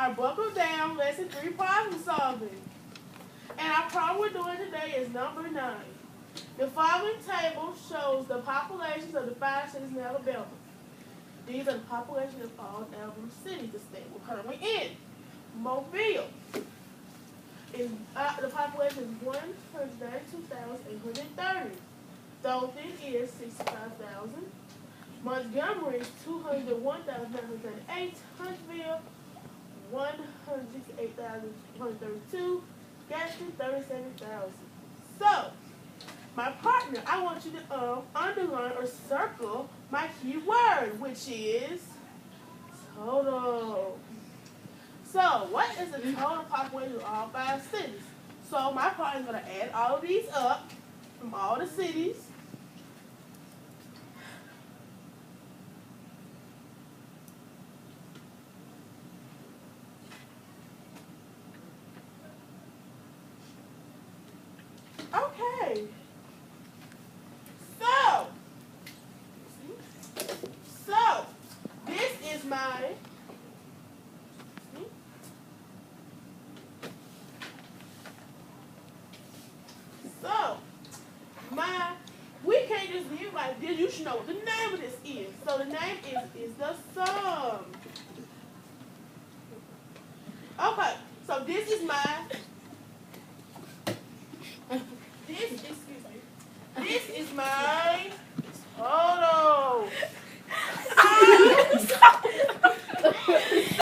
our Buckle Down Lesson 3 problem solving. And our problem we're doing today is number 9. The following table shows the populations of the 5 cities in Alabama. These are the populations of all Alabama cities, the state we're currently in. Mobile is the population is 192,830. Dothan is 65,000. Montgomery is 201,908. Huntsville 168,132. Gadsden 37,000. So, my partner, I want you to underline or circle my key word, which is total. So, what is the total population of all 5 cities? So, my partner is going to add all of these up from all the cities. Okay. So, this is my we can't just leave it like this. You should know what the name of this is. So the name is the sum. Okay, so this is my this is my total.